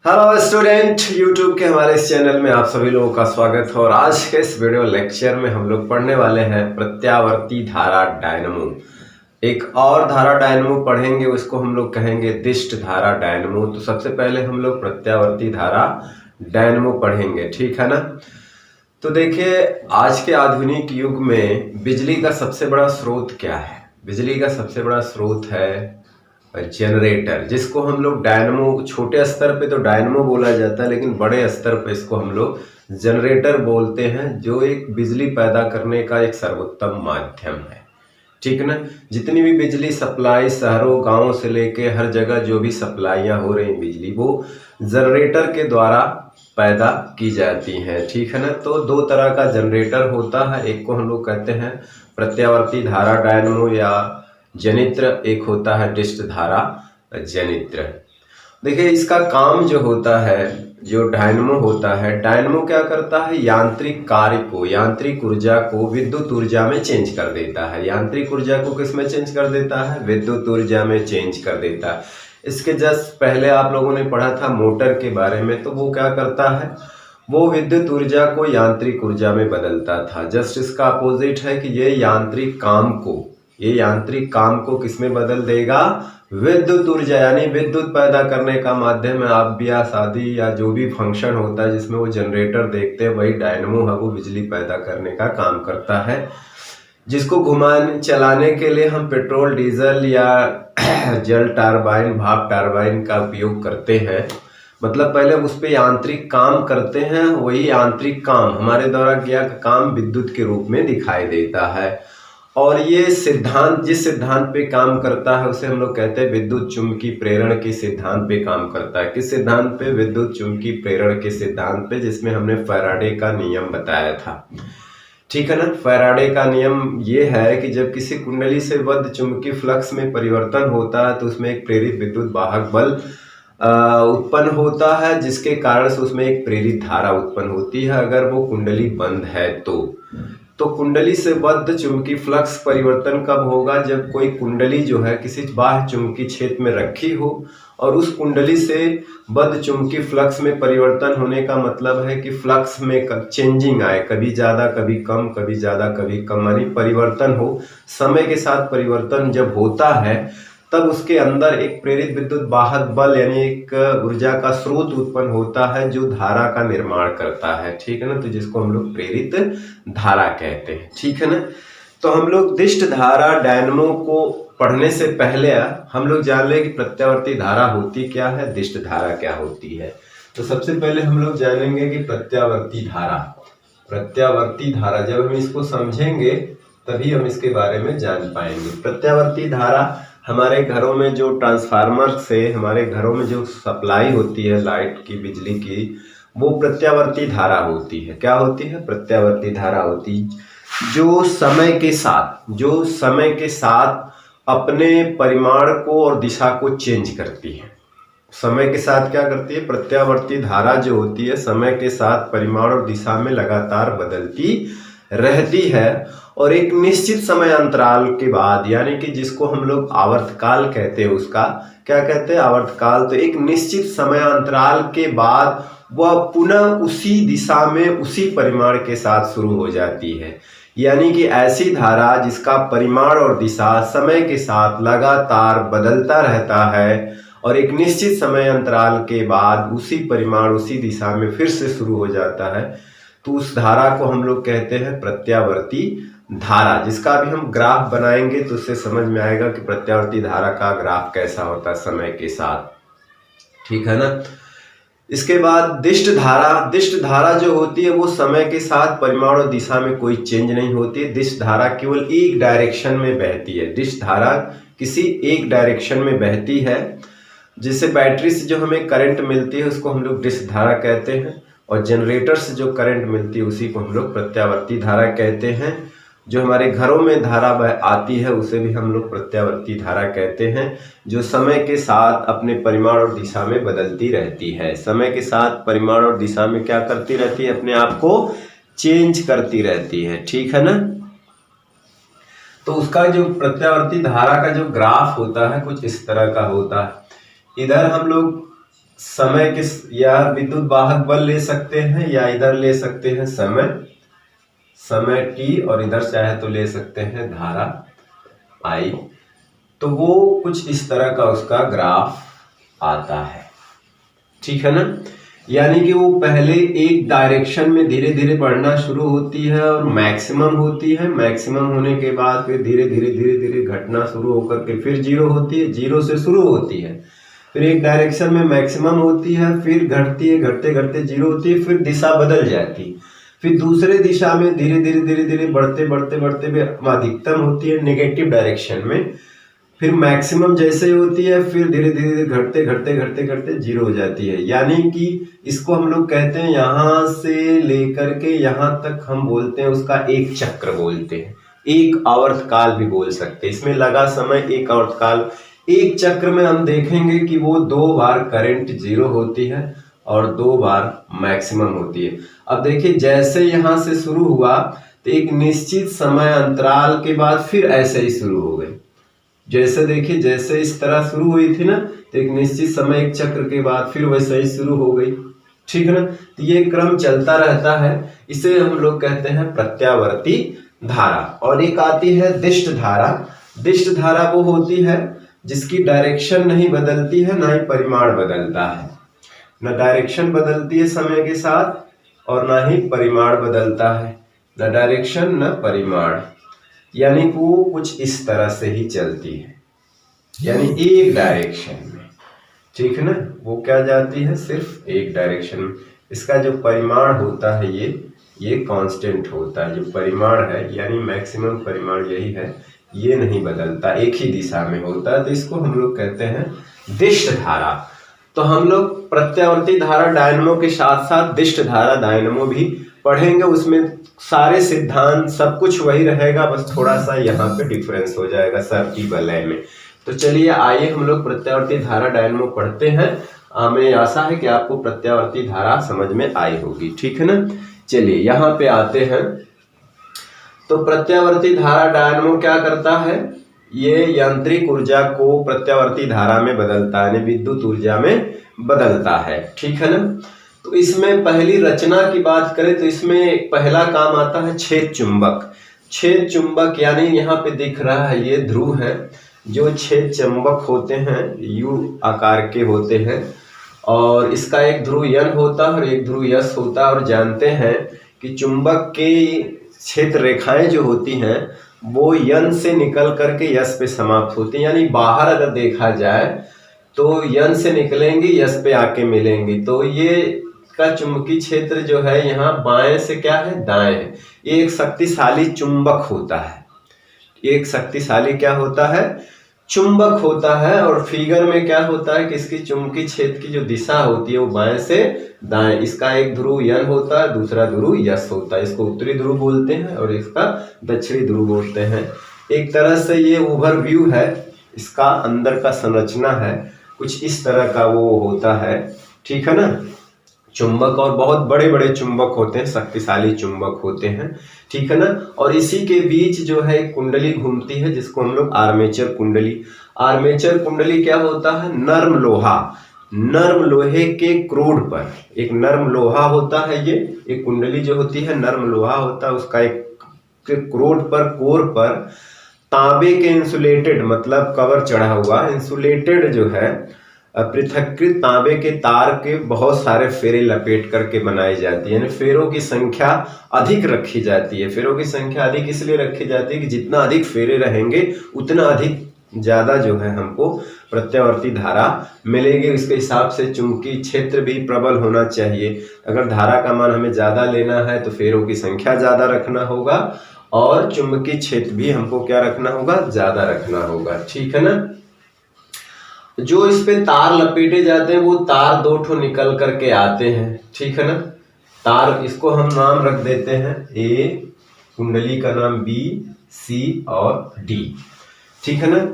Hello student, YouTube के हमारे इस चैनल में आप सभी लोगों का स्वागत है। और आज के इस वीडियो लेक्चर में हम लोग पढ़ने वाले हैं प्रत्यावर्ती धारा डायनमो। एक और धारा डायनमो पढ़ेंगे, उसको हम लोग कहेंगे दिष्ट धारा डायनमो। तो सबसे पहले हम लोग प्रत्यावर्ती धारा डायनमो पढ़ेंगे, ठीक है ना। तो देखिए, आज के आधुनिक युग में बिजली का सबसे बड़ा स्रोत क्या है? बिजली का सबसे बड़ा स्रोत है जनरेटर, जिसको हम लोग डायनमो, छोटे स्तर पे तो डायनमो बोला जाता है, लेकिन बड़े स्तर पे इसको हम लोग जनरेटर बोलते हैं, जो एक बिजली पैदा करने का एक सर्वोत्तम माध्यम है, ठीक ना। जितनी भी बिजली सप्लाई शहरों गांवों से लेके हर जगह जो भी सप्लाइयाँ हो रही बिजली, वो जनरेटर के द्वारा पैदा की जाती हैं, ठीक है ना। तो दो तरह का जनरेटर होता है, एक को हम लोग कहते हैं प्रत्यावर्ती धारा डायनमो या जनित्र, एक होता है डिष्ट धारा जनित्र। देखिए, इसका काम जो होता है, जो डायनमो होता है, डायनमो क्या करता है, यांत्रिक कार्य को, यांत्रिक ऊर्जा को विद्युत ऊर्जा में चेंज कर देता है। यांत्रिक ऊर्जा को किस में चेंज कर देता है? विद्युत ऊर्जा में चेंज कर देता है। इसके जस्ट पहले आप लोगों ने पढ़ा था मोटर के बारे में, तो वो क्या करता है, वो विद्युत ऊर्जा को यांत्रिक ऊर्जा में बदलता था। जस्ट इसका अपोजिट है कि ये यांत्रिक काम को किसमें बदल देगा? विद्युत ऊर्जा, यानी विद्युत पैदा करने का माध्यम है। आप ब्याह शादी या जो भी फंक्शन होता है जिसमें वो जनरेटर देखते हैं, वही डायनमो है, वो बिजली पैदा करने का काम करता है। जिसको घुमाने चलाने के लिए हम पेट्रोल, डीजल या जल टरबाइन, भाप टरबाइन का उपयोग करते हैं। मतलब पहले उस पर यांत्रिक काम करते हैं, वही यांत्रिक काम हमारे द्वारा किया काम विद्युत के रूप में दिखाई देता है। और ये सिद्धांत, जिस सिद्धांत पे काम करता है उसे हम लोग कहते हैं विद्युत चुंबकीय प्रेरण के सिद्धांत पे काम करता है। किस सिद्धांत पे? विद्युत चुंबकीय प्रेरण के सिद्धांत पे, जिसमें हमने फैराडे का नियम बताया था, ठीक है ना। फैराडे का नियम ये है कि जब किसी कुंडली से बद्ध चुंबकीय फ्लक्स में परिवर्तन होता है तो उसमें एक प्रेरित विद्युत वाहक बल उत्पन्न होता है, जिसके कारण से उसमें एक प्रेरित धारा उत्पन्न होती है, अगर वो कुंडली बंद है तो कुंडली से बद्ध चुंबकीय फ्लक्स परिवर्तन कब होगा? जब कोई कुंडली जो है किसी बाह्य चुंबकीय क्षेत्र में रखी हो और उस कुंडली से बद्ध चुंबकीय फ्लक्स में परिवर्तन होने का मतलब है कि फ्लक्स में चेंजिंग आए, कभी ज्यादा कभी कम, कभी ज्यादा कभी कम, यानी परिवर्तन हो। समय के साथ परिवर्तन जब होता है तब उसके अंदर एक प्रेरित विद्युत वाहक बल, यानी एक ऊर्जा का स्रोत उत्पन्न होता है जो धारा का निर्माण करता है, ठीक है ना। तो जिसको हम लोग प्रेरित धारा कहते हैं, ठीक है ना। तो हम लोग दिष्ट धारा डायनमो को पढ़ने से पहले हम लोग जान लें कि प्रत्यावर्ती धारा होती क्या है, दिष्ट धारा क्या होती है। तो सबसे पहले हम लोग जानेंगे कि प्रत्यावर्ती धारा जब हम इसको समझेंगे तभी हम इसके बारे में जान पाएंगे। प्रत्यावर्ती धारा हमारे घरों में जो ट्रांसफार्मर से हमारे घरों में जो सप्लाई होती है लाइट की, बिजली की, वो प्रत्यावर्ती धारा होती है। क्या होती है? प्रत्यावर्ती धारा होती, जो समय के साथ अपने परिमाण को और दिशा को चेंज करती है। समय के साथ क्या करती है? प्रत्यावर्ती धारा जो होती है समय के साथ परिमाण और दिशा में लगातार बदलती रहती है, और एक निश्चित समय अंतराल के बाद, यानी कि जिसको हम लोग आवर्तकाल कहते हैं, उसका क्या कहते हैं? आवर्तकाल। तो एक निश्चित समय अंतराल के बाद वह पुनः उसी दिशा में उसी परिमाण के साथ शुरू हो जाती है। यानी कि ऐसी धारा जिसका परिमाण और दिशा समय के साथ लगातार बदलता रहता है और एक निश्चित समय अंतराल के बाद उसी परिमाण उसी दिशा में फिर से शुरू हो जाता है, तो उस धारा को हम लोग कहते हैं प्रत्यावर्ती धारा। जिसका अभी हम ग्राफ बनाएंगे तो उससे समझ में आएगा कि प्रत्यावर्ती धारा का ग्राफ कैसा होता है समय के साथ, ठीक है ना। इसके बाद दिष्ट धारा जो होती है वो समय के साथ परिमाण और दिशा में कोई चेंज नहीं होती है। दिष्ट धारा केवल एक डायरेक्शन में बहती है। दिष्ट धारा किसी एक डायरेक्शन में बहती है। जिससे बैटरी से जो हमें करंट मिलती है उसको हम लोग दिष्ट धारा कहते हैं, और जनरेटर से जो करंट मिलती है उसी को हम लोग प्रत्यावर्ती धारा कहते हैं। जो हमारे घरों में धारा आती है उसे भी हम लोग प्रत्यावर्ती धारा कहते हैं, जो समय के साथ अपने परिमाण और दिशा में बदलती रहती है। समय के साथ परिमाण और दिशा में क्या करती रहती है? अपने आप को चेंज करती रहती है, ठीक है ना। तो उसका जो प्रत्यावर्ती धारा का जो ग्राफ होता है कुछ इस तरह का होता है। इधर हम लोग समय किस या विद्युत वाहक बल ले सकते हैं, या इधर ले सकते हैं समय t, और इधर चाहे तो ले सकते हैं धारा I। तो वो कुछ इस तरह का उसका ग्राफ आता है, ठीक है ना। यानी कि वो पहले एक डायरेक्शन में धीरे धीरे बढ़ना शुरू होती है और मैक्सिमम होती है, मैक्सिमम होने के बाद फिर धीरे धीरे घटना शुरू होकर के फिर जीरो होती है, जीरो से शुरू होती है, फिर एक डायरेक्शन में मैक्सिमम होती है, फिर घटती है, घटते घटते जीरो होती है, फिर दिशा बदल जाती, फिर दूसरे दिशा में धीरे धीरे बढ़ते अधिकतम होती है नेगेटिव डायरेक्शन में, फिर मैक्सिमम जैसे ही होती है फिर धीरे धीरे घटते जीरो हो जाती है। यानी कि इसको हम लोग कहते हैं यहां से लेकर के यहां तक हम बोलते हैं उसका एक चक्र बोलते हैं, एक आवर्तकाल भी बोल सकते हैं। इसमें लगा समय एक आवर्तकाल। एक चक्र में हम देखेंगे कि वो 2 बार करंट जीरो होती है और 2 बार मैक्सिमम होती है। अब देखिए जैसे यहां से शुरू हुआ तो एक निश्चित समय अंतराल के बाद फिर ऐसे ही शुरू हो गई। जैसे देखिए जैसे इस तरह शुरू हुई थी ना, तो एक निश्चित समय एक चक्र के बाद फिर वैसे ही शुरू हो गई, ठीक है ना। तो ये क्रम चलता रहता है, इसे हम लोग कहते हैं प्रत्यावर्ती धारा। और एक आती है दिष्ट धारा। दिष्ट धारा वो होती है जिसकी डायरेक्शन नहीं बदलती है, ना ही परिमाण बदलता है, न डायरेक्शन बदलती है समय के साथ और ना ही परिमाण बदलता है, न डायरेक्शन न परिमाण। यानी वो कुछ इस तरह से ही चलती है, यानी एक डायरेक्शन में, ठीक है ना। वो क्या जाती है, सिर्फ एक डायरेक्शन में। इसका जो परिमाण होता है ये कांस्टेंट होता है। जो परिमाण है यानी मैक्सिमम परिमाण यही है, ये नहीं बदलता, एक ही दिशा में होता है। तो इसको हम लोग कहते हैं दिष्ट धारा। तो हम लोग प्रत्यावर्ती धारा डायनमो के साथ साथ दिष्ट धारा डायनमो भी पढ़ेंगे। उसमें सारे सिद्धांत सब कुछ वही रहेगा, बस थोड़ा सा यहाँ पे डिफरेंस हो जाएगा सर की बलय में। तो चलिए आइए हम लोग प्रत्यावर्ती धारा डायनमो पढ़ते हैं। हमें आशा है कि आपको प्रत्यावर्ती धारा समझ में आई होगी, ठीक है ना। चलिए यहाँ पे आते हैं। तो प्रत्यावर्ती धारा डायनमो क्या करता है, ये यांत्रिक ऊर्जा को प्रत्यावर्ती धारा में बदलता है, यानी विद्युत ऊर्जा में बदलता है, ठीक है ना। तो इसमें पहली रचना की बात करें तो इसमें पहला काम आता है छेद चुंबक। छेद चुंबक यानी यहाँ पे दिख रहा है ये ध्रुव है, जो छेद चुंबक होते हैं यू आकार के होते हैं, और इसका एक ध्रुव N होता है और एक ध्रुव S होता है। और जानते हैं कि चुंबक के क्षेत्र रेखाएं जो होती हैं वो N से निकल करके S पे समाप्त होती हैं, यानी बाहर अगर देखा जाए तो N से निकलेंगी S पे आके मिलेंगी। तो ये का चुंबकीय क्षेत्र जो है यहाँ बाएं से क्या है, दाएं है। ये एक शक्तिशाली चुंबक होता है, एक शक्तिशाली क्या होता है, चुंबक होता है। और फिगर में क्या होता है कि इसकी चुंबकीय क्षेत्र की जो दिशा होती है वो बाएं से दाएं। इसका एक ध्रुव N होता है, दूसरा ध्रुव S होता है। इसको उत्तरी ध्रुव बोलते हैं और इसका दक्षिणी ध्रुव बोलते हैं। एक तरह से ये ओवरव्यू है, इसका अंदर का संरचना है, कुछ इस तरह का वो होता है, ठीक है ना। चुंबक और बहुत बड़े बड़े चुंबक होते हैं, शक्तिशाली चुंबक होते हैं, ठीक है ना। और इसी के बीच जो है एक कुंडली घूमती है जिसको हम लोग आर्मेचर कुंडली। आर्मेचर कुंडली क्या होता है, नर्म लोहा, नर्म लोहे के क्रोड पर एक नर्म लोहा होता है। ये एक कुंडली जो होती है नर्म लोहा होता है, उसका एक क्रोड पर कोर पर तांबे के इंसुलेटेड मतलब कवर चढ़ा हुआ इंसुलेटेड जो है पृथक्कृत तांबे के तार के बहुत सारे फेरे लपेट करके बनाई जाती है, यानी फेरों की संख्या अधिक रखी जाती है। फेरों की संख्या अधिक इसलिए रखी जाती है कि जितना अधिक फेरे रहेंगे उतना अधिक ज्यादा जो है हमको प्रत्यावर्ती धारा मिलेगी। इसके हिसाब से चुंबकीय क्षेत्र भी प्रबल होना चाहिए। अगर धारा का मान हमें ज्यादा लेना है तो फेरों की संख्या ज्यादा रखना होगा और चुंबकीय क्षेत्र भी हमको क्या रखना होगा, ज्यादा रखना होगा, ठीक है ना। जो इस पे तार लपेटे जाते हैं वो तार 2 ठो निकल करके आते हैं, ठीक है ना। तार इसको हम नाम रख देते हैं ए, कुंडली का नाम B, C और D, ठीक है ना।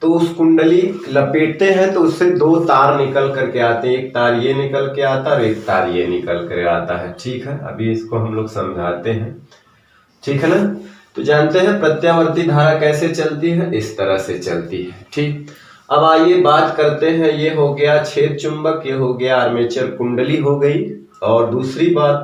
तो उस कुंडली लपेटते हैं तो उससे 2 तार निकल करके आते हैं, एक तार ये निकल के आता है और एक तार ये निकल कर आता है, ठीक है। अभी इसको हम लोग समझाते हैं, ठीक है ना। तो जानते हैं प्रत्यावर्ती धारा कैसे चलती है, इस तरह से चलती है, ठीक। अब आइए बात करते हैं, ये हो गया छेद चुंबक, ये हो गया आर्मेचर कुंडली हो गई। और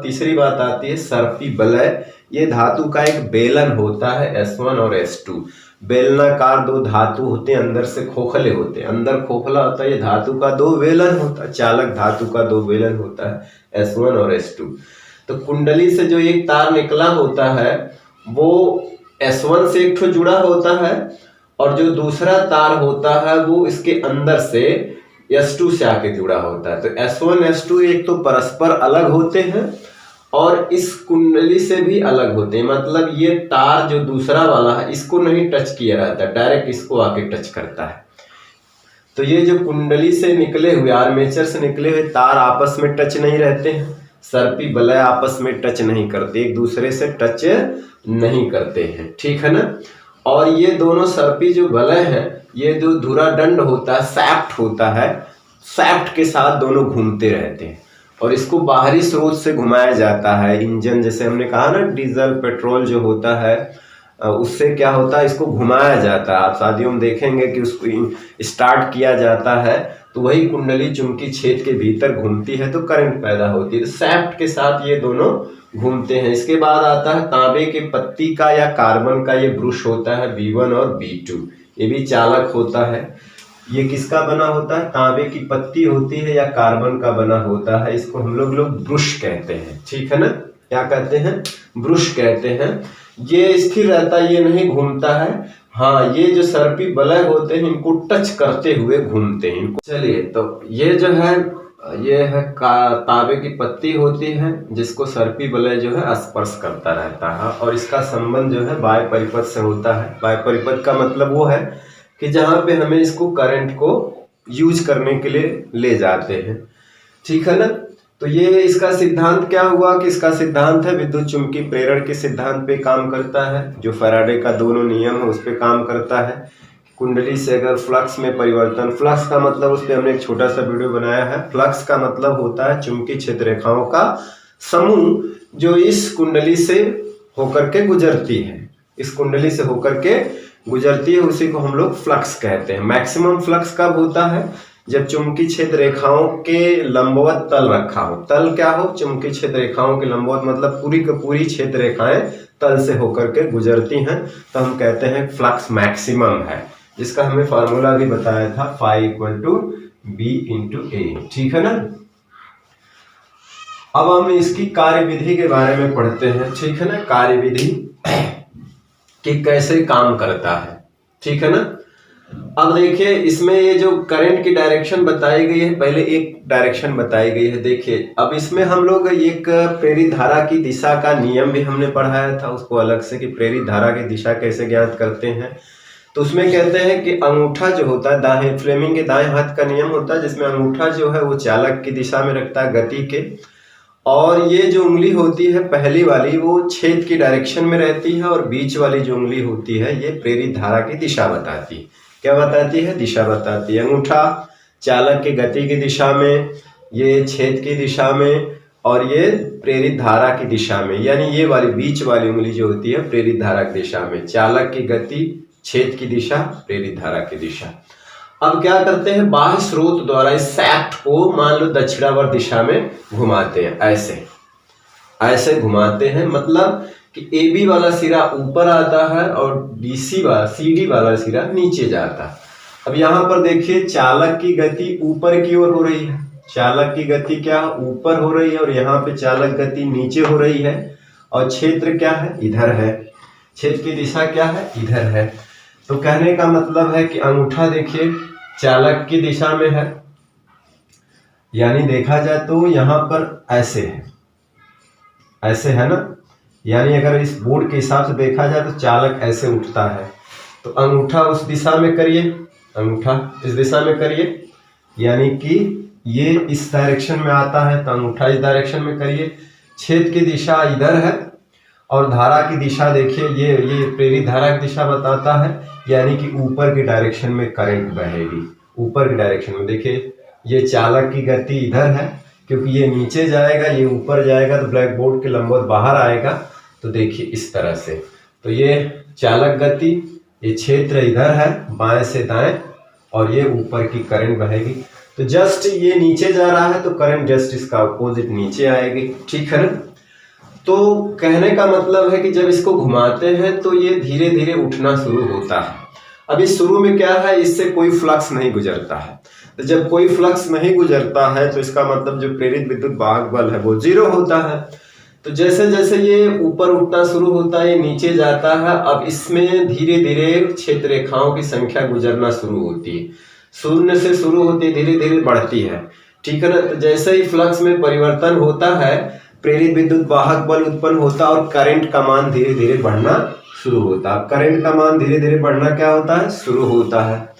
तीसरी बात आती है सर्पी वलय। ये धातु का एक बेलन होता है S1 और S2। बेलनाकार दो धातु होते हैं, अंदर से खोखले होते हैं, अंदर खोखला होता है, ये धातु का दो बेलन होता है, चालक धातु का दो बेलन होता है S1 और S2। तो कुंडली से जो एक तार निकला होता है वो S1 से एक ठो जुड़ा होता है, और जो दूसरा तार होता है वो इसके अंदर से S2 से आके जुड़ा होता है। तो S1 S2 एक तो परस्पर अलग होते हैं और इस कुंडली से भी अलग होते हैं। मतलब ये तार जो दूसरा वाला है इसको नहीं टच किया रहता, डायरेक्ट इसको आके टच करता है। तो ये जो कुंडली से निकले हुए, आर्मेचर से निकले हुए तार आपस में टच नहीं रहते हैं, सर्पी वलय आपस में टच नहीं करते, एक दूसरे से टच नहीं करते हैं, ठीक है ना। और ये दोनों सर्पी जो वलय हैं, ये जो धुरादंड होता है, सैफ्ट होता है, सैफ्ट के साथ दोनों घूमते रहते हैं और इसको बाहरी स्रोत से घुमाया जाता है। इंजन, जैसे हमने कहा ना, डीजल पेट्रोल जो होता है उससे क्या होता है, इसको घुमाया जाता है। आप शादियों में देखेंगे कि उसको स्टार्ट किया जाता है तो वही कुंडली चुंबकीय छेद के भीतर घूमती है तो करंट पैदा होती है। तो सैफ्ट के साथ ये दोनों घूमते हैं। इसके बाद आता है तांबे के पत्ती का या कार्बन का ये ब्रुश होता है B1 और B2, ये भी चालक होता है। ये किसका बना होता है, तांबे की पत्ती होती है या कार्बन का बना होता है, इसको हम लोग ब्रुश कहते हैं, ठीक है ना। क्या कहते हैं, ब्रुश कहते हैं। ये स्थिर रहता है, ये नहीं घूमता है। हाँ, ये जो सर्पी वलय होते हैं इनको टच करते हुए घूमते हैं इनको। चलिए, तो ये जो है ये है तांबे की पत्ती होती है जिसको सर्पी वलय जो है स्पर्श करता रहता है और इसका संबंध जो है बाह्य परिपथ से होता है। बाह्य परिपथ का मतलब वो है कि जहाँ पे हमें इसको करंट को यूज करने के लिए ले जाते हैं, ठीक है ना। तो ये इसका सिद्धांत क्या हुआ कि इसका सिद्धांत है विद्युत चुंबकीय प्रेरण के सिद्धांत पे काम करता है, जो फैराडे का दोनों नियम है उस पे काम करता है। कुंडली से अगर फ्लक्स में परिवर्तन, फ्लक्स का मतलब, उस पर हमने एक छोटा सा वीडियो बनाया है। फ्लक्स का मतलब होता है चुंबकीय क्षेत्र रेखाओं का समूह जो इस कुंडली से होकर के गुजरती है, इस कुंडली से होकर के गुजरती है, उसी को हम लोग फ्लक्स कहते हैं। मैक्सिमम फ्लक्स कब होता है, जब चुंबकीय क्षेत्र रेखाओं के लंबवत तल रखा हो। तल क्या हो, चुंबकीय क्षेत्र रेखाओं के लंबवत मतलब पूरी की पूरी क्षेत्र रेखाएं तल से होकर के गुजरती हैं, तो हम कहते हैं फ्लक्स मैक्सिमम है, जिसका हमें फार्मूला भी बताया था, phi equal to b into a, ठीक है ना। अब हम इसकी कार्यविधि के बारे में पढ़ते हैं, ठीक है ना। कार्यविधि कि कैसे काम करता है, ठीक है ना। अब देखिए, इसमें ये जो करंट की डायरेक्शन बताई गई है, पहले एक डायरेक्शन बताई गई है। देखिए, अब इसमें हम लोग एक प्रेरित धारा की दिशा का नियम भी हमने पढ़ाया था उसको अलग से, कि प्रेरित धारा की दिशा कैसे ज्ञात करते हैं। तो उसमें कहते हैं कि अंगूठा जो होता है, दाएं फ्लेमिंग के दाएं हाथ का नियम होता है, जिसमें अंगूठा जो है वो चालक की दिशा में रखता है गति के, और ये जो उंगली होती है पहली वाली वो छेद की डायरेक्शन में रहती है, और बीच वाली जो उंगली होती है ये प्रेरित धारा की दिशा बताती है। क्या बताती है, दिशा बताती है। अंगूठा चालक की गति की दिशा में, ये छेद की दिशा में, और ये प्रेरित धारा की दिशा में, यानी ये वाली बीच वाली उंगली जो होती है प्रेरित धारा की दिशा में, चालक की गति, छेद की दिशा, प्रेरित धारा की दिशा। अब क्या करते हैं, बाह्य स्रोत द्वारा इस सैफ्ट को मान लो दक्षिणावर्त दिशा में घुमाते हैं, ऐसे घुमाते हैं। मतलब कि AB वाला सिरा ऊपर आता है और CD वाला सिरा नीचे जाता है। अब यहाँ पर देखिए, चालक की गति ऊपर की ओर हो रही है, चालक की गति क्या ऊपर हो रही है, और यहाँ पे चालक गति नीचे हो रही है, और क्षेत्र क्या है, इधर है, क्षेत्र की दिशा क्या है, इधर है। तो कहने का मतलब है कि अंगूठा देखिए चालक की दिशा में है, यानी देखा जाए तो यहाँ पर ऐसे है ना, यानी अगर इस बोर्ड के हिसाब से देखा जाए तो चालक ऐसे उठता है, तो अंगूठा उस दिशा में करिए, अंगूठा इस दिशा में करिए, यानी कि ये इस डायरेक्शन में आता है तो अंगूठा इस डायरेक्शन में करिए। छेद की दिशा इधर है और धारा की दिशा देखिए, ये प्रेरित धारा की दिशा बताता है, यानी कि ऊपर की डायरेक्शन में करंट बहेगी, ऊपर की डायरेक्शन में। देखिए, ये चालक की गति इधर है, क्योंकि ये नीचे जाएगा, ये ऊपर जाएगा तो ब्लैक बोर्ड के लंबवत बाहर आएगा। तो देखिए इस तरह से, तो ये चालक गति, ये क्षेत्र इधर है बाएं से दाएं, और ये ऊपर की करंट बहेगी। तो जस्ट ये नीचे जा रहा है तो करंट जस्ट इसका अपोजिट नीचे आएगी, ठीक है ना। तो कहने का मतलब है कि जब इसको घुमाते हैं तो ये धीरे धीरे उठना शुरू होता है। अभी शुरू में क्या है, इससे कोई फ्लक्स नहीं गुजरता है। तो जब कोई फ्लक्स नहीं गुजरता है तो इसका मतलब जो प्रेरित विद्युत वाहक बल है वो जीरो होता है। तो जैसे जैसे ये ऊपर उठना शुरू होता है, ये नीचे जाता है, अब इसमें धीरे धीरे क्षेत्र रेखाओं की संख्या गुजरना शुरू होती है। शून्य से शुरू होती है, धीरे धीरे बढ़ती है, ठीक है ना। तो जैसे ही फ्लक्स में परिवर्तन होता है, प्रेरित विद्युत वाहक बल उत्पन्न होता है और करंट का मान धीरे धीरे बढ़ना शुरू होता है। करंट का मान धीरे धीरे बढ़ना क्या होता है, शुरू होता है।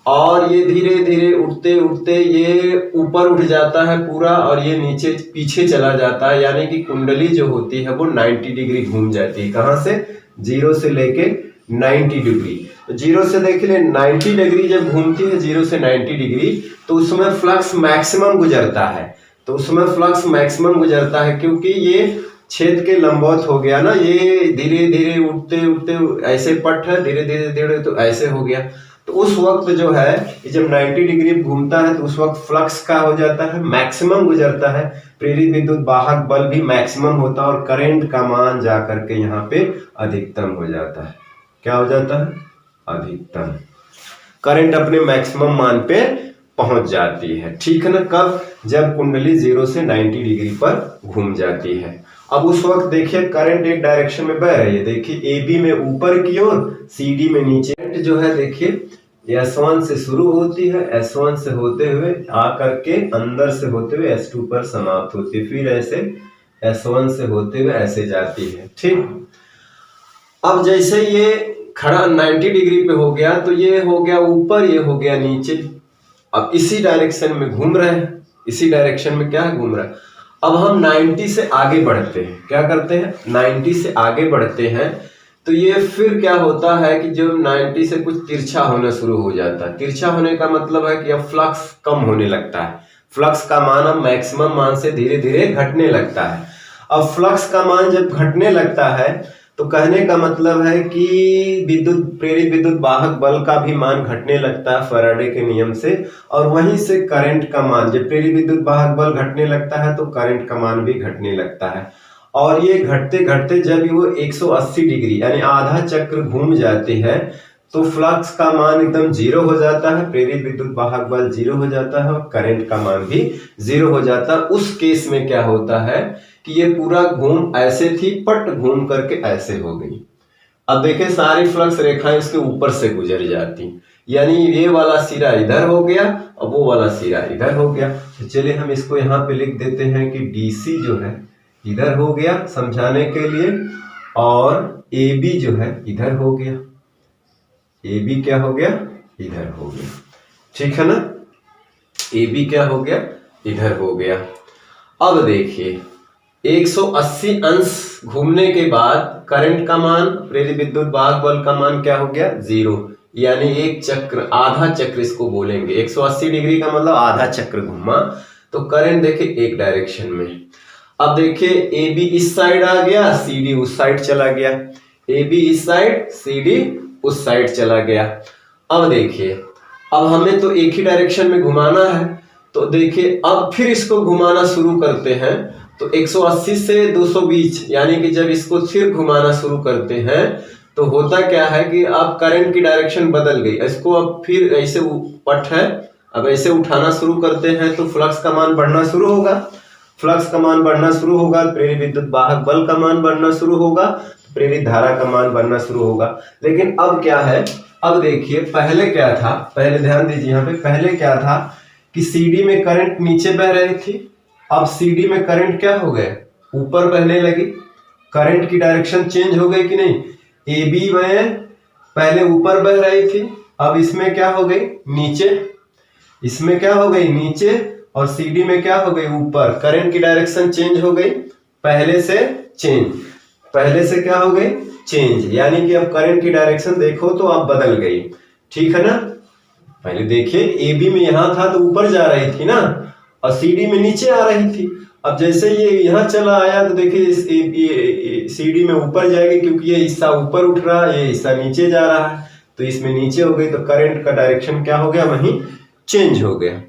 और ये धीरे धीरे उठते उठते ये ऊपर उठ जाता है पूरा और ये नीचे पीछे चला जाता है, यानी कि कुंडली जो होती है वो 90 डिग्री घूम जाती है। कहाँ से, जीरो से लेके 90 डिग्री। तो जीरो से देखिए 90 डिग्री जब घूमती है, जीरो से 90 डिग्री, तो उसमें फ्लक्स मैक्सिमम गुजरता है। तो उसमें फ्लक्स मैक्सिमम गुजरता है क्योंकि ये छेद के लंबवत हो गया ना, ये धीरे धीरे उठते उठते ऐसे पट है, धीरे धीरे धीरे तो ऐसे हो गया। तो उस वक्त जो है जब 90 डिग्री घूमता है तो उस वक्त फ्लक्स का हो जाता है, मैक्सिमम गुजरता है, प्रेरित विद्युत वाहक बल भी मैक्सिमम होता है और करंट का मान जा करके यहाँ पे अधिकतम हो जाता है। क्या हो जाता है, अधिकतम। करंट अपने मैक्सिमम मान पे पहुंच जाती है, ठीक है ना। कब, जब कुंडली 0 से 90 डिग्री पर घूम जाती है। अब उस वक्त देखिए करंट एक डायरेक्शन में बह रही है, देखिए AB में ऊपर की ओर, CD में नीचे। करंट जो है देखिए S1 से शुरू होती है, S1 से होते हुए आ करके अंदर से होते हुए S2 पर समाप्त होती है, फिर ऐसे S1 से होते हुए ऐसे जाती है, ठीक। अब जैसे ये खड़ा 90 डिग्री पे हो गया तो ये हो गया ऊपर, ये हो गया नीचे। अब इसी डायरेक्शन में घूम रहे हैं, इसी डायरेक्शन में क्या है, घूम रहा है। अब हम 90 से आगे बढ़ते हैं, क्या करते हैं, 90 से आगे बढ़ते हैं तो ये फिर क्या होता है कि जब 90 से कुछ तिरछा होना शुरू हो जाता है। तिरछा होने का मतलब है कि अब फ्लक्स कम होने लगता है, फ्लक्स का मान अब मैक्सिमम मान से धीरे धीरे घटने लगता है। अब फ्लक्स का मान जब घटने लगता है तो कहने का मतलब है कि प्रेरित विद्युत वाहक बल का भी मान घटने लगता है फैराडे के नियम से, और वहीं से करंट का मान, जब प्रेरित विद्युत वाहक बल घटने लगता है तो करंट का मान भी घटने लगता है। और ये घटते घटते जब वो 180 डिग्री यानी आधा चक्र घूम जाती है तो फ्लक्स का मान एकदम जीरो हो जाता है, प्रेरित विद्युत वाहक बल जीरो हो जाता है और करंट का मान भी जीरो हो जाता है। उस केस में क्या होता है कि ये पूरा घूम ऐसे थी, पट घूम करके ऐसे हो गई। अब देखिए सारी फ्लक्स रेखाएं उसके ऊपर से गुजर जाती, यानी ये वाला सिरा इधर हो गया और वो वाला सिरा इधर हो गया। तो चलिए हम इसको यहाँ पे लिख देते हैं कि DC जो है इधर हो गया समझाने के लिए, और AB जो है इधर हो गया। AB क्या हो गया, इधर हो गया, ठीक है ना। AB क्या हो गया, इधर हो गया। अब देखिए 180 अंश घूमने के बाद करंट का मान, प्रेरित विद्युत वाहक बल का मान क्या हो गया, जीरो, यानी एक चक्र, आधा चक्र इसको बोलेंगे। 180 डिग्री का मतलब आधा चक्र घूमा तो करंट देखिए एक डायरेक्शन में। अब देखिए AB इस साइड आ गया, CD उस साइड चला गया, AB इस साइड, CD उस साइड चला गया। अब देखिए अब हमें तो एक ही डायरेक्शन में घुमाना है, तो देखिए अब फिर इसको घुमाना शुरू करते हैं। तो 180 से 220 यानी कि जब इसको फिर घुमाना शुरू करते हैं तो होता क्या है कि अब करंट की डायरेक्शन बदल गई। इसको अब फिर ऐसे पट है, अब ऐसे उठाना शुरू करते हैं तो फ्लक्स का मान बढ़ना शुरू होगा। फ्लक्स का मान बढ़ना शुरू होगा, प्रेरित विद्युत वाहक बल का मान बढ़ना शुरू होगा, प्रेरित धारा का मान बढ़ना शुरू होगा। लेकिन अब क्या है, अब देखिए पहले क्या था, पहले ध्यान दीजिए यहाँ पे, पहले क्या था कि CD में करंट नीचे बह रही थी, अब CD में करंट क्या हो गए, ऊपर बहने लगी। करंट की डायरेक्शन चेंज हो गई कि नहीं, AB में पहले ऊपर बह रही थी, अब इसमें क्या हो गई, नीचे, इसमें क्या हो गई, नीचे, और CD में क्या हो गई, ऊपर। करंट की डायरेक्शन चेंज हो गई, पहले से चेंज, पहले से क्या हो गई, चेंज, यानी कि अब करंट की डायरेक्शन देखो तो अब बदल गई, ठीक है ना। पहले देखिए AB में यहां था तो ऊपर जा रही थी ना, और CD में नीचे आ रही थी। अब जैसे ये यहाँ चला आया तो देखिए इस CD में ऊपर जाएगी क्योंकि ये हिस्सा ऊपर उठ रहा है, ये हिस्सा नीचे जा रहा है। तो इसमें नीचे हो गई, तो करंट का डायरेक्शन क्या हो गया, वहीं चेंज हो गया।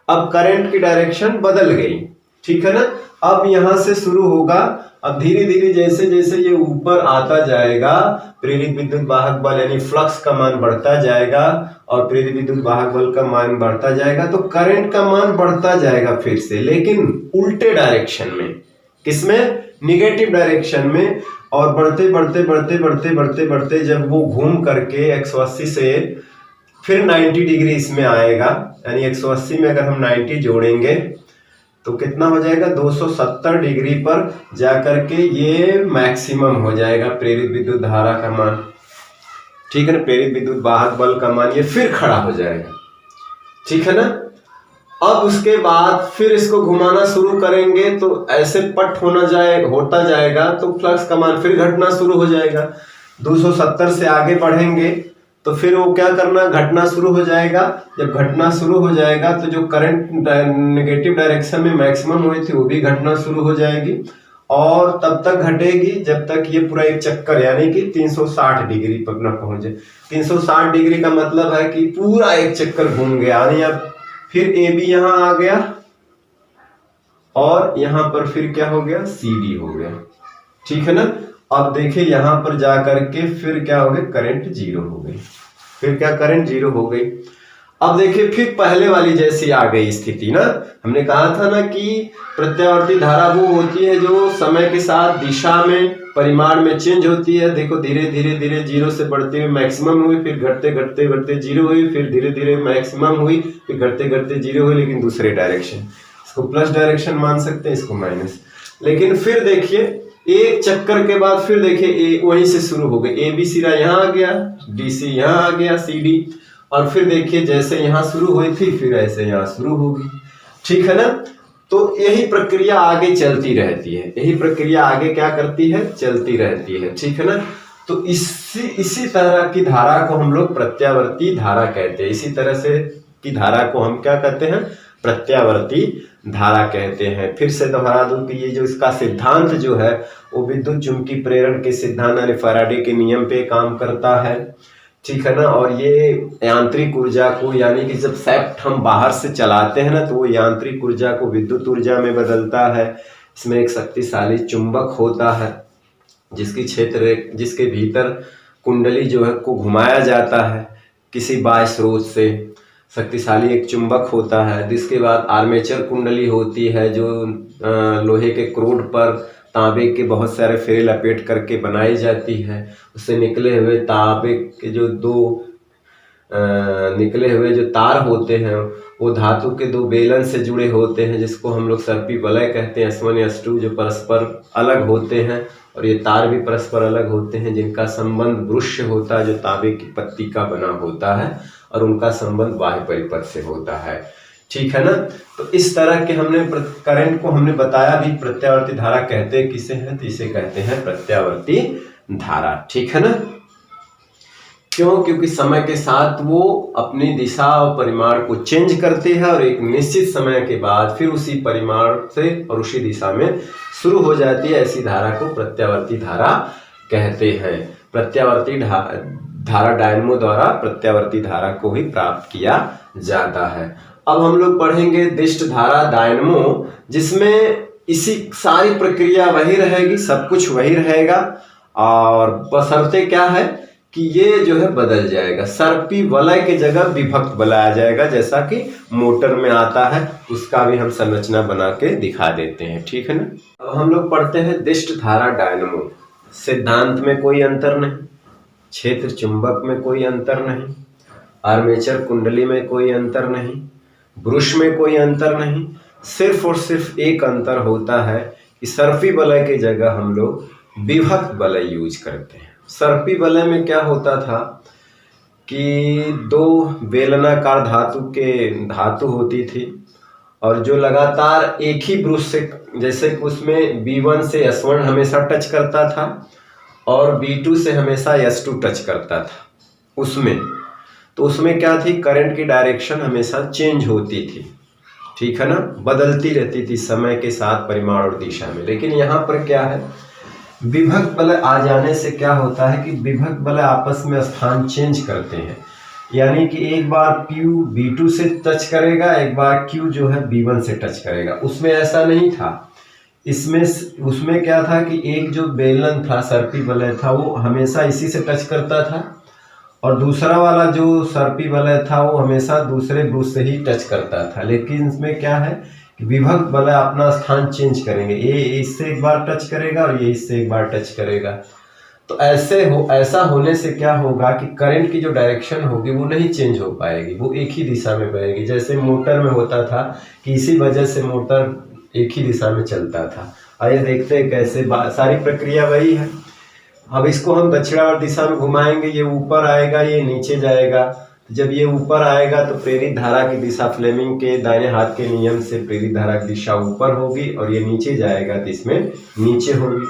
अब करंट की डायरेक्शन बदल गई, ठीक है ना। अब यहां से शुरू होगा, अब धीरे धीरे जैसे जैसे ये ऊपर आता जाएगा, प्रेरित विद्युत वाहक बल यानी फ्लक्स का मान बढ़ता जाएगा और प्रेरित विद्युत वाहक बल का मान बढ़ता जाएगा, तो करंट का मान बढ़ता जाएगा फिर से, लेकिन उल्टे डायरेक्शन में। किसमें? निगेटिव डायरेक्शन में। और बढ़ते बढ़ते बढ़ते बढ़ते बढ़ते बढ़ते जब वो घूम करके 180 से फिर 90 डिग्री इसमें आएगा, यानी 180 में अगर हम 90 जोड़ेंगे तो कितना हो जाएगा, 270 डिग्री पर जाकर के ये मैक्सिमम हो जाएगा प्रेरित विद्युत धारा का मान, ठीक है ना। प्रेरित विद्युत वाहक बल का मान ये फिर खड़ा हो जाएगा, ठीक है ना। अब उसके बाद फिर इसको घुमाना शुरू करेंगे तो ऐसे पट होता जाएगा, तो फ्लक्स का मान फिर घटना शुरू हो जाएगा। 270 से आगे बढ़ेंगे तो फिर वो क्या करना, घटना शुरू हो जाएगा। जब घटना शुरू हो जाएगा तो जो करंट नेगेटिव डायरेक्शन में मैक्सिमम हुई थी वो भी घटना शुरू हो जाएगी, और तब तक घटेगी जब तक ये पूरा एक चक्कर यानी कि 360 डिग्री पर न पहुंचे। 360 डिग्री का मतलब है कि पूरा एक चक्कर घूम गया, यानी अब फिर ए बी यहां आ गया और यहां पर फिर क्या हो गया, सी डी हो गया, ठीक है ना। अब देखिए यहां पर जाकर के फिर क्या हो गया, करंट जीरो हो गई, फिर क्या, करंट जीरो हो गई। अब देखिए फिर पहले वाली जैसी आ गई स्थिति ना। हमने कहा था ना कि प्रत्यावर्ती धारा वो होती है जो समय के साथ दिशा में परिमाण में चेंज होती है। देखो धीरे धीरे धीरे जीरो से बढ़ते हुए मैक्सिमम हुई, फिर घटते घटते घटते जीरो हुई, फिर धीरे धीरे मैक्सिमम हुई, फिर घटते घटते जीरो हुई, लेकिन दूसरे डायरेक्शन। इसको प्लस डायरेक्शन मान सकते हैं, इसको माइनस। लेकिन फिर देखिए एक चक्कर के बाद फिर देखिए वहीं से शुरू हो गई, ए बी सिरा यहाँ आ गया, डी सी यहाँ आ गया, सी डी, और फिर देखिए जैसे यहाँ शुरू हुई थी फिर ऐसे यहाँ शुरू होगी, ठीक है ना। तो यही प्रक्रिया आगे चलती रहती है, यही प्रक्रिया आगे क्या करती है, चलती रहती है, ठीक है ना। तो इसी तरह की धारा को हम लोग प्रत्यावर्ती धारा कहते हैं। इसी तरह से की धारा को हम क्या कहते हैं, प्रत्यावर्ती धारा कहते हैं। फिर से दोहरा दूं कि ये जो इसका सिद्धांत जो है वो विद्युत चुंबकीय प्रेरण के सिद्धांत यानी फैराडे के नियम पे काम करता है, ठीक है ना। और ये यांत्रिक ऊर्जा को, यानी कि जब शाफ्ट हम बाहर से चलाते हैं ना तो वो यांत्रिक ऊर्जा को विद्युत ऊर्जा में बदलता है। इसमें एक शक्तिशाली चुंबक होता है जिसके भीतर कुंडली जो है को घुमाया जाता है किसी बाह्य स्रोत से। शक्तिशाली एक चुंबक होता है, जिसके बाद आर्मेचर कुंडली होती है जो लोहे के क्रोड पर तांबे के बहुत सारे फेरे लपेट करके बनाई जाती है। उससे निकले हुए तांबे के जो निकले हुए जो तार होते हैं वो धातु के दो बेलन से जुड़े होते हैं, जिसको हम लोग सर्पी वलय कहते हैं, S1 S2, जो परस्पर अलग होते हैं। और ये तार भी परस्पर अलग होते हैं जिनका संबंध ब्रुश्य होता है जो तांबे की पत्ती का बना होता है, और उनका संबंध बाह्य परिपथ से होता है, ठीक है ना। तो इस तरह के हमने करंट को हमने बताया भी प्रत्यावर्ती धारा कहते हैं किसे हैं, तो इसे कहते हैं प्रत्यावर्ती धारा, ठीक है ना। क्यों? क्योंकि समय के साथ वो अपनी दिशा और परिमाण को चेंज करते हैं और एक निश्चित समय के बाद फिर उसी परिमाण से और उसी दिशा में शुरू हो जाती है। ऐसी धारा को प्रत्यावर्ती धारा कहते हैं। प्रत्यावर्ती धारा डायनमो द्वारा प्रत्यावर्ती धारा को ही प्राप्त किया जाता है। अब हम लोग पढ़ेंगे दिष्ट धारा डायनमो, जिसमें इसी सारी प्रक्रिया वही रहेगी, सब कुछ वही रहेगा, और बशर्ते क्या है कि ये जो है बदल जाएगा, सर्पी वलय के जगह विभक्त वलय आ जाएगा, जैसा कि मोटर में आता है। उसका भी हम संरचना बना के दिखा देते हैं, ठीक है ना। अब हम लोग पढ़ते हैं दिष्ट धारा डायनमो। सिद्धांत में कोई अंतर नहीं, क्षेत्र चुंबक में कोई अंतर नहीं, आर्मेचर कुंडली में कोई अंतर नहीं, ब्रुश में कोई अंतर नहीं। सिर्फ और सिर्फ एक अंतर होता है कि सर्पी वलय की जगह हम लोग विभक्त वलय यूज करते हैं। सर्पी वलय में क्या होता था कि दो बेलनाकार धातु होती थी, और जो लगातार एक ही ब्रुश से, जैसे कि उसमें B1 से S1 हमेशा टच करता था और B2 से हमेशा S2 टच करता था उसमें, तो उसमें क्या थी, करंट की डायरेक्शन हमेशा चेंज होती थी, ठीक है ना, बदलती रहती थी समय के साथ परिमाण और दिशा में। लेकिन यहाँ पर क्या है विभक्त बल आ जाने से क्या होता है कि विभक्त बल आपस में स्थान चेंज करते हैं, यानी कि एक बार Q B2 से टच करेगा, एक बार Q जो है B1 से टच करेगा। उसमें ऐसा नहीं था, उसमें क्या था कि एक जो बेलन था, सर्पी वलय था, वो हमेशा इसी से टच करता था, और दूसरा वाला जो सर्पी वलय था वो हमेशा दूसरे ब्रुश से ही टच करता था। लेकिन इसमें क्या है कि विभक्त वलय अपना स्थान चेंज करेंगे, ये इससे एक बार टच करेगा और ये इससे एक बार टच करेगा। तो ऐसा होने से क्या होगा कि करंट की जो डायरेक्शन होगी वो नहीं चेंज हो पाएगी, वो एक ही दिशा में बहेगी। जैसे मोटर में होता था कि इसी वजह से मोटर एक ही दिशा में चलता था। आइए देखते हैं कैसे, सारी प्रक्रिया वही है। अब इसको हम दक्षिणावर्त दिशा में घुमाएंगे, ये ऊपर आएगा, ये नीचे जाएगा। जब ये ऊपर आएगा तो प्रेरित धारा की दिशा फ्लेमिंग के दाहिने हाथ के नियम से प्रेरित धारा की दिशा ऊपर होगी, और ये नीचे जाएगा तो इसमें नीचे होगी।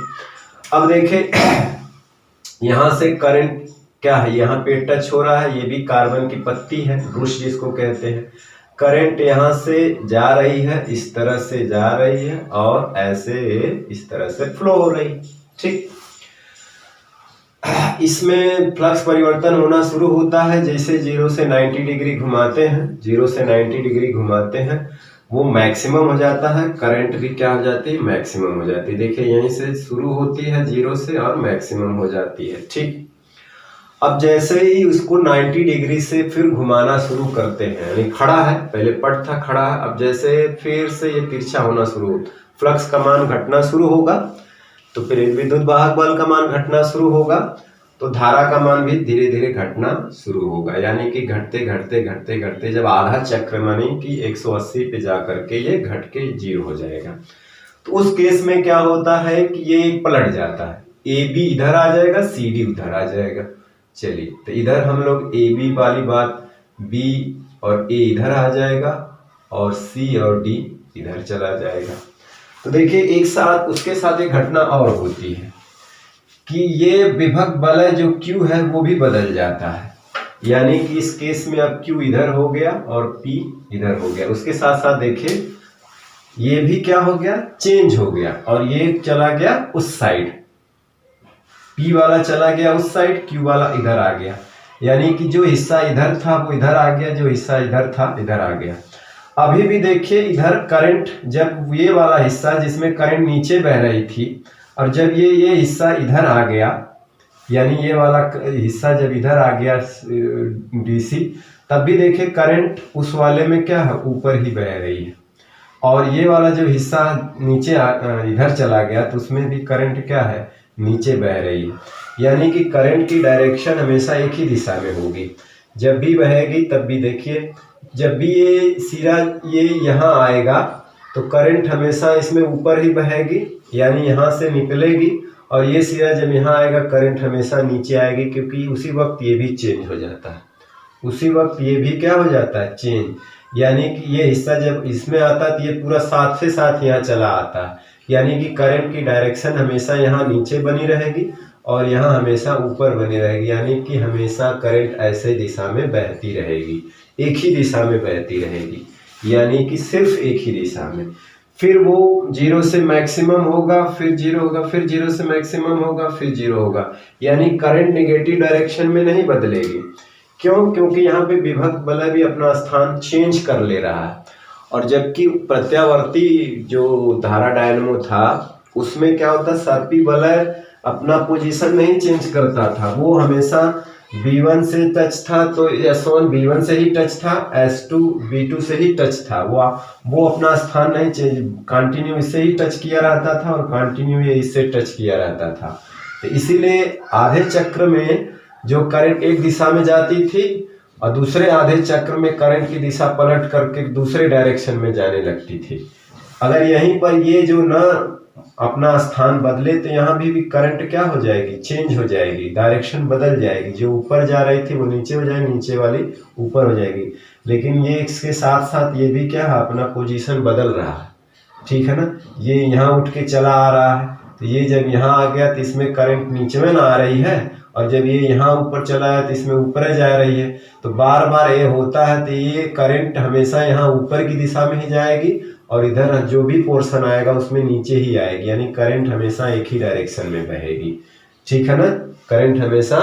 अब देखें यहाँ से करंट क्या है, यहाँ पे टच हो रहा है, ये भी कार्बन की पत्ती है, ब्रुश जिसको कहते हैं। करंट यहाँ से जा रही है, इस तरह से जा रही है, और ऐसे इस तरह से फ्लो हो रही है। ठीक, इसमें फ्लक्स परिवर्तन होना शुरू होता है जैसे 0 से 90 डिग्री घुमाते हैं, 0 से 90 डिग्री घुमाते हैं, वो मैक्सिमम हो जाता है। करंट भी क्या हो जाती है, मैक्सिमम हो जाती है। देखिए यहीं से शुरू होती है 0 से और मैक्सिमम हो जाती है। ठीक, अब जैसे ही उसको 90 डिग्री से फिर घुमाना शुरू करते हैं, यानी खड़ा है, पहले पट था खड़ा है, अब जैसे फिर से ये तिरछा होना शुरू, फ्लक्स का मान घटना शुरू होगा, तो फिर विद्युत वाहक बल का मान घटना शुरू होगा, तो धारा का मान भी धीरे धीरे घटना शुरू होगा। यानी कि घटते घटते घटते घटते जब आधा चक्र मानी कि 180 पे जा करके ये घट के 0 हो जाएगा, तो उस केस में क्या होता है कि ये पलट जाता है, AB इधर आ जाएगा, CD उधर आ जाएगा। चलिए, तो इधर हम लोग AB वाली बात, B और A इधर आ जाएगा, और C और D इधर चला जाएगा। तो देखिए एक साथ उसके साथ एक घटना और होती है कि ये विभक्त बलय जो Q है वो भी बदल जाता है, यानी कि इस केस में अब Q इधर हो गया और P इधर हो गया। उसके साथ साथ देखिए ये भी क्या हो गया, चेंज हो गया, और ये चला गया उस साइड, P वाला चला गया उस साइड, Q वाला इधर आ गया। यानी कि जो हिस्सा इधर था वो इधर आ गया, जो हिस्सा इधर था इधर आ गया। अभी भी देखिए इधर करंट, जब ये वाला हिस्सा जिसमें करंट नीचे बह रही थी, और जब ये हिस्सा इधर आ गया, यानी ये वाला हिस्सा जब इधर आ गया DC, तब भी देखिए करंट उस वाले में क्या है, ऊपर ही बह रही है, और ये वाला जो हिस्सा नीचे इधर चला गया तो उसमें भी करंट क्या है, नीचे बह रही है। यानी कि करंट की डायरेक्शन हमेशा एक ही दिशा में होगी, जब भी बहेगी तब भी। देखिए जब भी ये सिरा ये यहाँ आएगा तो करंट हमेशा इसमें ऊपर ही बहेगी, यानी यहाँ से निकलेगी, और ये सिरा जब यहाँ आएगा करंट हमेशा नीचे आएगी, क्योंकि उसी वक्त ये भी चेंज हो जाता है, उसी वक्त ये भी क्या हो जाता है, चेंज। यानी कि ये हिस्सा जब इसमें आता है तो ये पूरा साथ से साथ यहाँ चला आता है, यानी कि करंट की डायरेक्शन हमेशा यहाँ नीचे बनी रहेगी और यहाँ हमेशा ऊपर बनी रहेगी, यानी कि हमेशा करंट ऐसे दिशा में बहती रहेगी, एक ही दिशा में बहती रहेगी, यानी कि सिर्फ एक ही दिशा में। फिर वो 0 से मैक्सिमम होगा, फिर 0 होगा, फिर 0 से मैक्सिमम होगा, फिर 0 होगा, यानी करंट नेगेटिव डायरेक्शन में नहीं बदलेगी। क्यों? क्योंकि यहाँ पे विभक्त बलय भी अपना स्थान चेंज कर ले रहा है, और जबकि प्रत्यावर्ती जो धारा डायनमो था उसमें क्या होता, सर्पी बलय अपना पोजीशन नहीं चेंज करता था, वो हमेशा B1 से टच था तो S1 B1 से ही टच था, S2 B2 से ही टच था, वो अपना स्थान नहीं चेंज, कंटिन्यू इससे ही टच किया रहता था और कंटिन्यू ये इससे टच किया रहता था। तो इसीलिए आधे चक्र में जो करंट एक दिशा में जाती थी और दूसरे आधे चक्र में करंट की दिशा पलट करके दूसरे डायरेक्शन में जाने लगती थी। अगर यहीं पर ये जो न अपना स्थान बदले तो यहाँ भी करंट क्या हो जाएगी, चेंज हो जाएगी, डायरेक्शन बदल जाएगी, जो ऊपर जा रही थी वो नीचे हो जाएगी, नीचे वाली ऊपर हो जाएगी। लेकिन ये इसके साथ साथ ये भी क्या है, अपना पोजीशन बदल रहा है, ठीक है ना। ये यहाँ उठ के चला आ रहा है, तो ये जब यहाँ आ गया तो इसमें करंट नीचे में ना आ रही है, और जब ये यहाँ ऊपर चला है तो इसमें ऊपर जा रही है। तो बार बार ये होता है, तो ये करंट हमेशा यहाँ ऊपर की दिशा में ही जाएगी और इधर जो भी पोर्शन आएगा उसमें नीचे ही आएगी, यानी करंट हमेशा एक ही डायरेक्शन में बहेगी। ठीक है ना, करंट हमेशा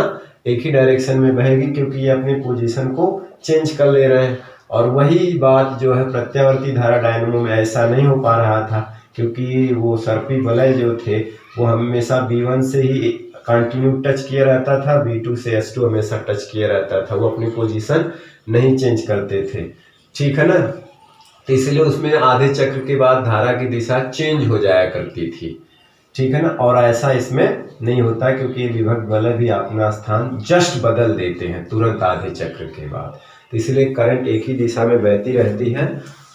एक ही डायरेक्शन में बहेगी क्योंकि ये अपनी पोजीशन को चेंज कर ले रहे हैं। और वही बात जो है प्रत्यावर्ती धारा डायनेमो में ऐसा नहीं हो पा रहा था, क्योंकि वो सर्पी वलय जो थे वो हमेशा B1 से ही कंटिन्यू टच किया रहता था, B2 से S2 हमेशा टच किया रहता था, वो अपनी पोजीशन नहीं चेंज करते थे। ठीक है ना, तो इसलिए उसमें आधे चक्र के बाद धारा की दिशा चेंज हो जाया करती थी। ठीक है ना, और ऐसा इसमें नहीं होता क्योंकि विभक्त वलय भी अपना स्थान जस्ट बदल देते हैं तुरंत आधे चक्र के बाद। तो इसलिए करंट एक ही दिशा में बहती रहती है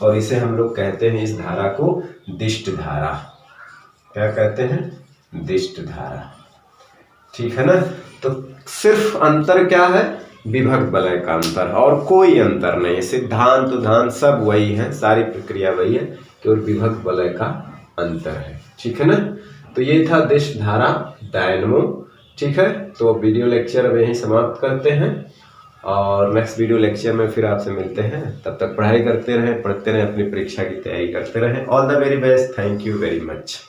और इसे हम लोग कहते हैं, इस धारा को दिष्ट धारा। क्या कहते हैं? दिष्ट धारा। ठीक है ना, तो सिर्फ अंतर क्या है? विभक्त वलय का अंतर, और कोई अंतर नहीं है। सिद्धांत उद्धांत सब वही है, सारी प्रक्रिया वही है, केवल विभक्त वलय का अंतर है। ठीक है ना, तो ये था दिष्ट धारा डायनेमो। ठीक है, तो वीडियो लेक्चर अब यहीं समाप्त करते हैं और नेक्स्ट वीडियो लेक्चर में फिर आपसे मिलते हैं। तब तक पढ़ाई करते रहें, पढ़ते रहें, अपनी परीक्षा की तैयारी करते रहें। All the very best, thank you very much.